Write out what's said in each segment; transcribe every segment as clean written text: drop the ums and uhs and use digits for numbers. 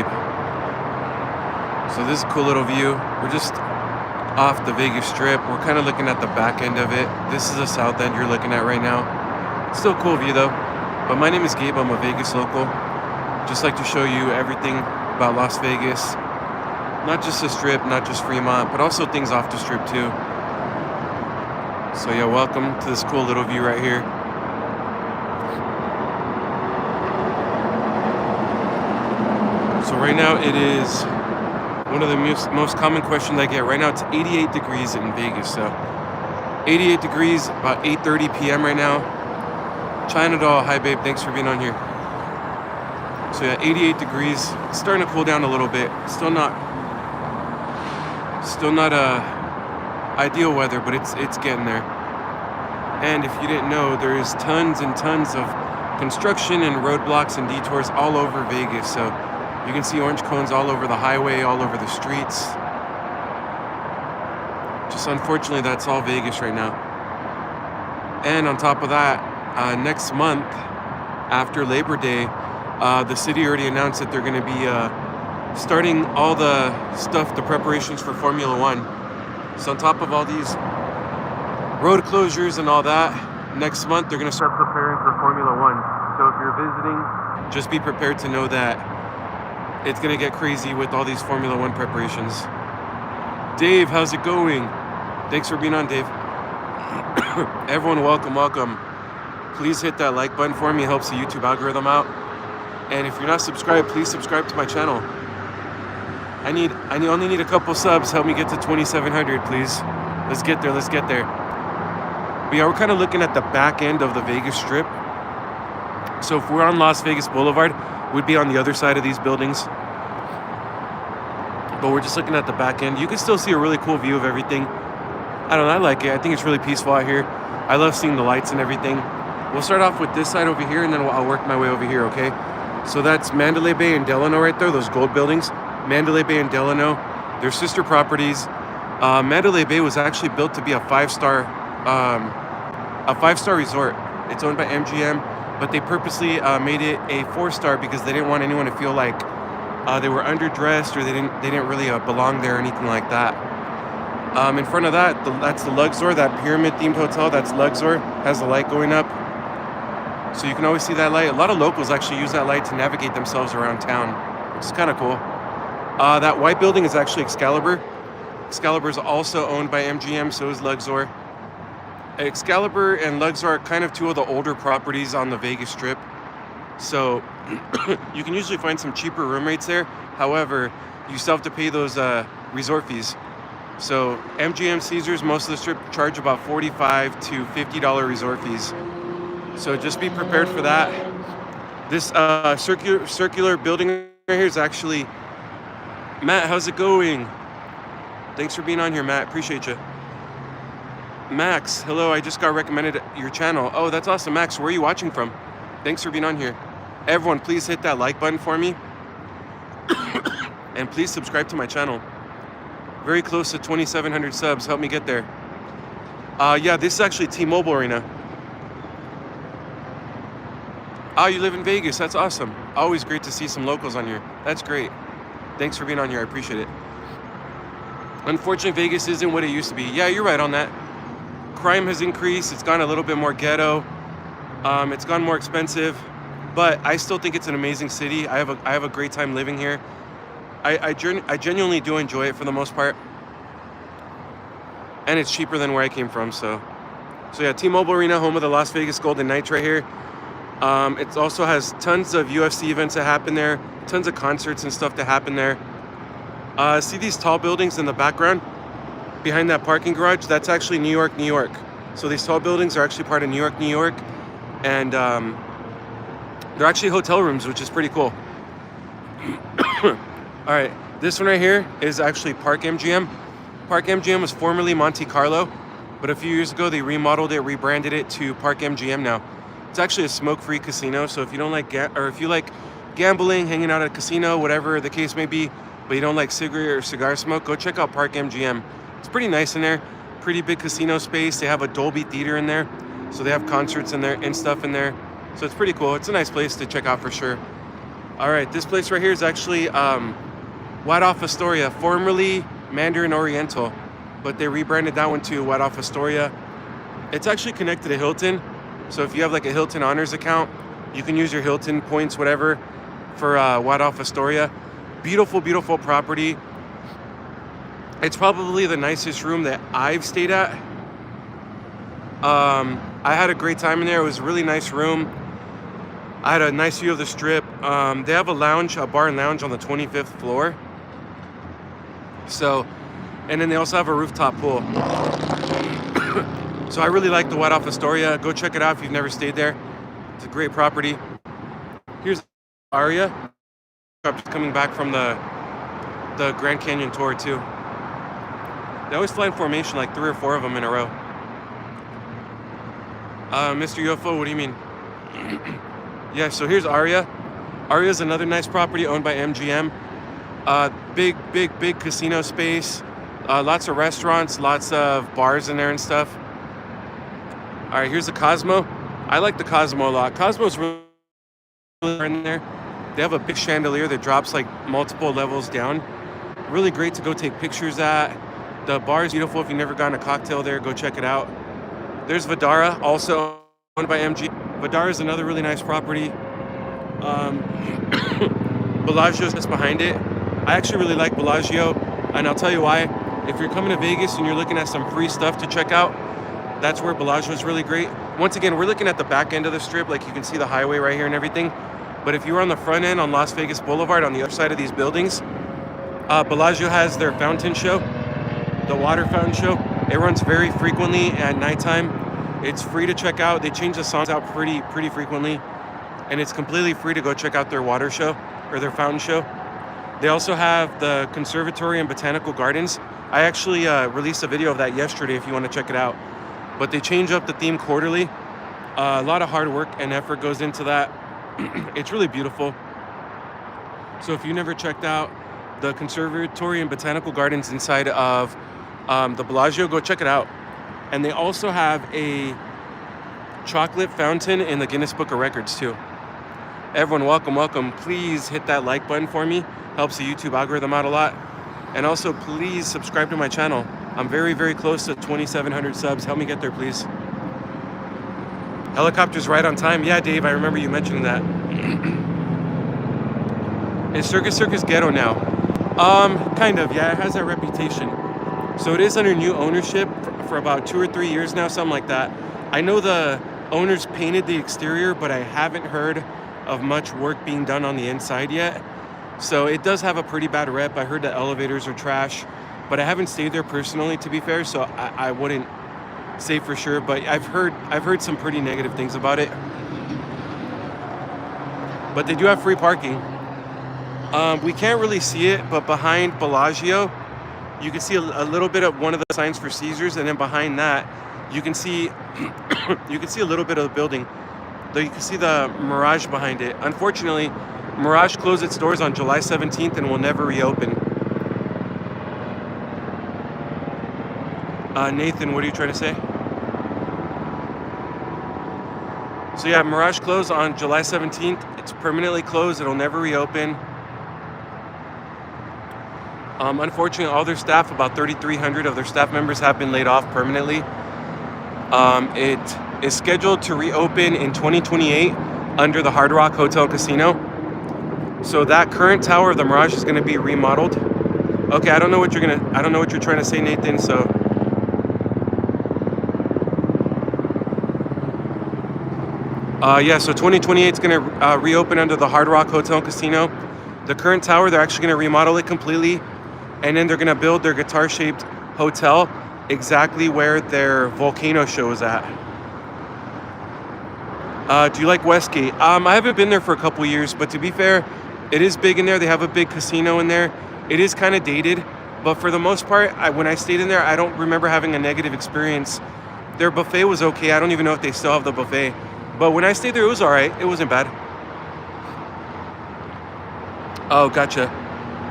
Gabe. So this is a cool little view. We're just off the Vegas Strip. We're kind of looking at the back end of it. This is the south end you're looking at right now. Still a cool view though. But my name is Gabe. I'm a Vegas local. Just like to show you everything about Las Vegas. Not just the Strip, not just Fremont, but also things off the Strip too. So yeah, welcome to this cool little view right here. So right now it is one of the most common questions I get. Right now it's 88 degrees in Vegas. So 88 degrees, about 8:30 p.m. right now. China Doll, hi babe, thanks for being on here. So yeah, 88 degrees. It's starting to cool down a little bit. Still not ideal weather, but it's getting there. And if you didn't know, there is tons and tons of construction and roadblocks and detours all over Vegas. So you can see orange cones all over the highway, all over the streets. Just unfortunately, that's all Vegas right now. And on top of that, next month, after Labor Day, the city already announced that they're going to be starting all the stuff, the preparations for Formula One. So on top of all these road closures and all that, next month they're going to start preparing for Formula One. So if you're visiting, just be prepared to know that it's going to get crazy with all these Formula One preparations. Dave, how's it going? Thanks for being on, Dave. Everyone, welcome. Please hit that like button for me. It helps the YouTube algorithm out. And if you're not subscribed, please subscribe to my channel. I only need a couple subs. Help me get to 2,700, please. Let's get there. But yeah, we're kind of looking at the back end of the Vegas Strip. So if we're on Las Vegas Boulevard, we'd be on the other side of these buildings. But we're just looking at the back end. You can still see a really cool view of everything. I don't know, I like it. I think it's really peaceful out here. I love seeing the lights and everything. We'll start off with this side over here, and then I'll work my way over here, okay? So that's Mandalay Bay and Delano right there, those gold buildings. Mandalay Bay and Delano, they're sister properties. Mandalay Bay was actually built to be a five-star resort. It's owned by MGM, but they purposely made it a 4-star because they didn't want anyone to feel like they were underdressed or they didn't really belong there or anything like that. In front of that, that's the Luxor, that pyramid-themed hotel. That's Luxor, has the light going up. So you can always see that light. A lot of locals actually use that light to navigate themselves around town, which is kind of cool. That white building is actually Excalibur. Excalibur is also owned by MGM, so is Luxor. Excalibur and Luxor are kind of two of the older properties on the Vegas Strip. So you can usually find some cheaper room rates there. However, you still have to pay those resort fees. So MGM, Caesars, most of the Strip charge about $45 to $50 resort fees. So just be prepared for that. This circular building right here is actually... Matt, how's it going? Thanks for being on here, Matt. Appreciate you. Max, hello. I just got recommended your channel. Oh, that's awesome, Max. Where are you watching from? Thanks for being on here. Everyone, please hit that like button for me. And please subscribe to my channel. Very close to 2,700 subs. Help me get there. Yeah, this is actually T-Mobile Arena. Oh, you live in Vegas. That's awesome. Always great to see some locals on here. That's great. Thanks for being on here. I appreciate it. Unfortunately, Vegas isn't what it used to be. Yeah, you're right on that. Crime has increased. It's gone a little bit more ghetto. It's gone more expensive. But I still think it's an amazing city. I have a great time living here. I genuinely do enjoy it for the most part. And it's cheaper than where I came from. So yeah, T-Mobile Arena, home of the Las Vegas Golden Knights right here. It also has tons of UFC events that happen there, tons of concerts and stuff that happen there. See these tall buildings in the background? Behind that parking garage? That's actually New York, New York. So these tall buildings are actually part of New York, New York. And they're actually hotel rooms, which is pretty cool. All right, this one right here is actually Park MGM. Park MGM was formerly Monte Carlo, but a few years ago they remodeled it, rebranded it to Park MGM now. It's actually a smoke-free casino, so if you don't like if you like gambling, hanging out at a casino, whatever the case may be, but you don't like cigarette or cigar smoke, go check out Park MGM. It's pretty nice in there. Pretty big casino space. They have a Dolby theater in there, so they have concerts in there and stuff in there. So it's pretty cool. It's a nice place to check out for sure. All right, this place right here is actually White Off Astoria, formerly Mandarin Oriental, but they rebranded that one to White Off Astoria. It's actually connected to Hilton, so if you have like a Hilton Honors account, you can use your Hilton points, whatever, for White Off Astoria. Beautiful, beautiful property. It's probably the nicest room that I've stayed at. I had a great time in there. It was a really nice room. I had a nice view of the strip. They have a lounge, a bar and lounge on the 25th floor. So, and then they also have a rooftop pool. So I really like the White Off Astoria. Go check it out if you've never stayed there. It's a great property. Here's Aria. I'm just coming back from the Grand Canyon tour too. They always fly in formation, like 3 or 4 of them in a row. Mr. UFO, what do you mean? Yeah, so here's Aria. Aria is another nice property owned by MGM. Big casino space. Lots of restaurants, lots of bars in there and stuff. All right, here's the Cosmo. I like the Cosmo a lot. Cosmo's really in there. They have a big chandelier that drops like multiple levels down. Really great to go take pictures at. The bar is beautiful. If you've never gotten a cocktail there, go check it out. There's Vidara, also owned by MG. Vidara is another really nice property. Bellagio is just behind it. I actually really like Bellagio, and I'll tell you why. If you're coming to Vegas and you're looking at some free stuff to check out, that's where Bellagio is really great. Once again, we're looking at the back end of the strip, like you can see the highway right here and everything. But if you were on the front end on Las Vegas Boulevard on the other side of these buildings, Bellagio has their fountain show, the water fountain show. It runs very frequently at nighttime. It's free to check out. They change the songs out pretty frequently, and it's completely free to go check out their water show or their fountain show. They also have the Conservatory and Botanical Gardens. I actually released a video of that yesterday if you want to check it out. But they change up the theme quarterly. A lot of hard work and effort goes into that. It's really beautiful. So if you never checked out the Conservatory and Botanical Gardens inside of the Bellagio, go check it out. And they also have a chocolate fountain in the Guinness Book of Records too. Everyone, welcome. Please hit that like button for me. Helps the YouTube algorithm out a lot. And also, please subscribe to my channel. I'm very close to 2,700 subs. Help me get there, please. Helicopter's right on time. Yeah, Dave, I remember you mentioning that. Is Circus ghetto now? Kind of, yeah, it has that reputation. So it is under new ownership for about 2 or 3 years now, something like that. I know the owners painted the exterior, but I haven't heard of much work being done on the inside yet. So it does have a pretty bad rep. I heard the elevators are trash, but I haven't stayed there personally, to be fair, so I wouldn't say for sure, but I've heard some pretty negative things about it. But they do have free parking. We can't really see it, but behind Bellagio, you can see a little bit of one of the signs for Caesars, and then behind that, you can see a little bit of the building. Though you can see the Mirage behind it. Unfortunately, Mirage closed its doors on July 17th and will never reopen. Nathan, what are you trying to say? So yeah, Mirage closed on July 17th. It's permanently closed. It'll never reopen. Unfortunately, all their staff, about 3,300 of their staff members, have been laid off permanently. It is scheduled to reopen in 2028 under the Hard Rock Hotel Casino. So that current tower of the Mirage is going to be remodeled. Okay, I don't know what you're trying to say, Nathan. So yeah, so 2028 is going to reopen under the Hard Rock Hotel Casino. The current tower, they're actually going to remodel it completely, and then they're going to build their guitar-shaped hotel exactly where their volcano show is at. Do you like Westgate? I haven't been there for a couple years, but to be fair, it is big in there. They have a big casino in there. It is kind of dated, but for the most part, when I stayed in there, I don't remember having a negative experience. Their buffet was okay. I don't even know if they still have the buffet, but when I stayed there, it was all right. It wasn't bad. Oh, gotcha.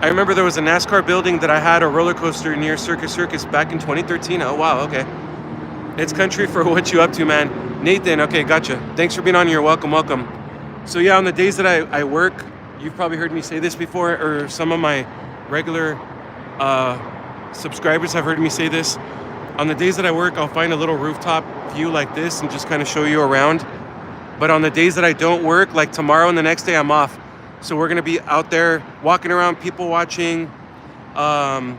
I remember there was a NASCAR building that I had a roller coaster near Circus back in 2013. Oh, wow, okay. It's country for what you up to, man. Nathan, okay, gotcha. Thanks for being on here. Welcome. So yeah, on the days that I work, You've probably heard me say this before, or some of my regular subscribers have heard me say this. On the days that I work, I'll find a little rooftop view like this and just kind of show you around. But on the days that I don't work, like tomorrow and the next day, I'm off. So we're gonna be out there walking around, people watching. I'm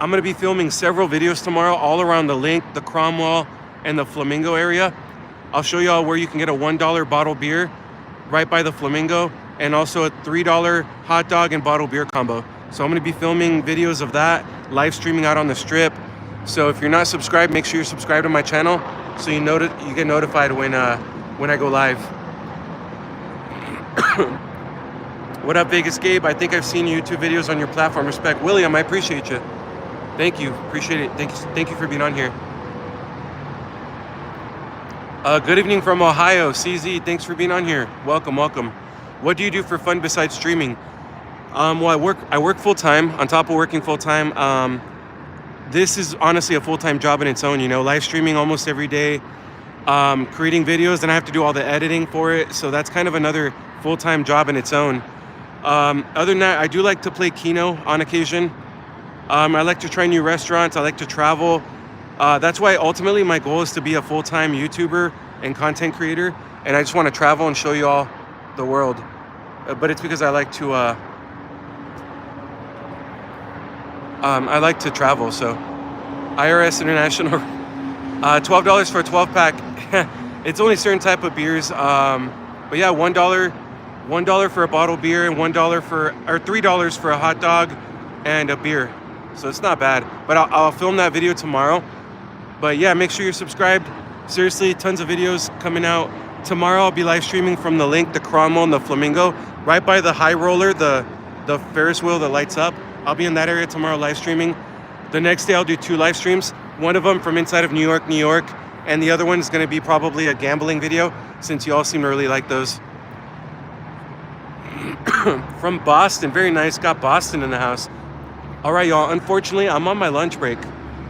gonna be filming several videos tomorrow all around the Link, the Cromwell, and the Flamingo area. I'll show you all where you can get a $1 bottle beer right by the Flamingo, and also a $3 hot dog and bottle beer combo. So I'm gonna be filming videos of that, live streaming out on the strip. So if you're not subscribed, make sure you're subscribed to my channel so you get notified when I go live. What up, Vegas Gabe? I think I've seen YouTube videos on your platform. Respect. William, I appreciate you. Thank you. Appreciate it. Thank you for being on here. Good evening from Ohio. CZ, thanks for being on here. Welcome, welcome. What do you do for fun besides streaming? Well, I work full time. On top of working full time, this is honestly a full-time job in its own. You know, live streaming almost every day, creating videos, and I have to do all the editing for it. So that's kind of another full-time job in its own. Other than that, I do like to play Keno on occasion. I like to try new restaurants. I like to travel. That's why ultimately my goal is to be a full-time YouTuber and content creator. And I just want to travel and show you all the world. But it's because I like to travel. So IRS International, $12 for a 12-pack. It's only certain type of beers. But yeah, $1 for a bottle of beer, and $3 for a hot dog and a beer. So it's not bad. But I'll film that video tomorrow. But yeah, make sure you're subscribed. Seriously, tons of videos coming out. Tomorrow I'll be live streaming from the Link, the Cromwell, and the Flamingo, right by the high roller, the Ferris wheel that lights up. I'll be in that area tomorrow live streaming. The next day I'll do 2 live streams. One of them from inside of New York, and the other one is going to be probably a gambling video, since you all seem to really like those. From Boston, very nice. Got Boston in the house. All right, y'all. Unfortunately, I'm on my lunch break,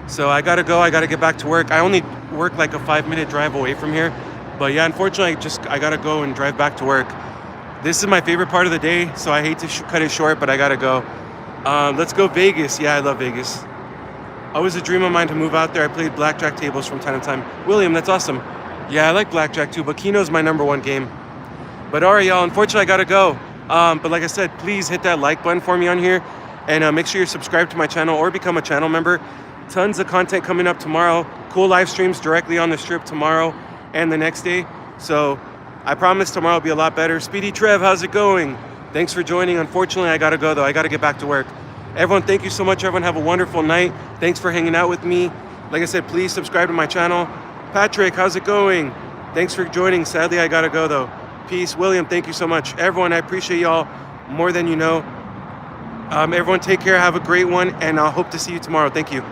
so I gotta go. I gotta get back to work. I only work like a 5-minute drive away from here, but yeah, unfortunately, I gotta go and drive back to work. This is my favorite part of the day, so I hate to cut it short, but I gotta go. Let's go Vegas. Yeah, I love Vegas. Always a dream of mine to move out there. I played blackjack tables from time to time. William, that's awesome. Yeah, I like blackjack too, but Keno's my #1 game. But all right, y'all, unfortunately, I gotta go. But like I said, please hit that like button for me on here, and make sure you're subscribed to my channel or become a channel member. Tons of content coming up tomorrow. Cool live streams directly on the strip tomorrow and the next day. So I promise tomorrow will be a lot better. Speedy Trev, how's it going? Thanks for joining. Unfortunately, I gotta go though. I gotta get back to work. Everyone, thank you so much. Everyone, have a wonderful night. Thanks for hanging out with me. Like I said, please subscribe to my channel. Patrick, how's it going? Thanks for joining. Sadly, I gotta go though. Peace. William, thank you so much. Everyone, I appreciate y'all more than you know. Everyone, take care. Have a great one, and I hope to see you tomorrow. Thank you.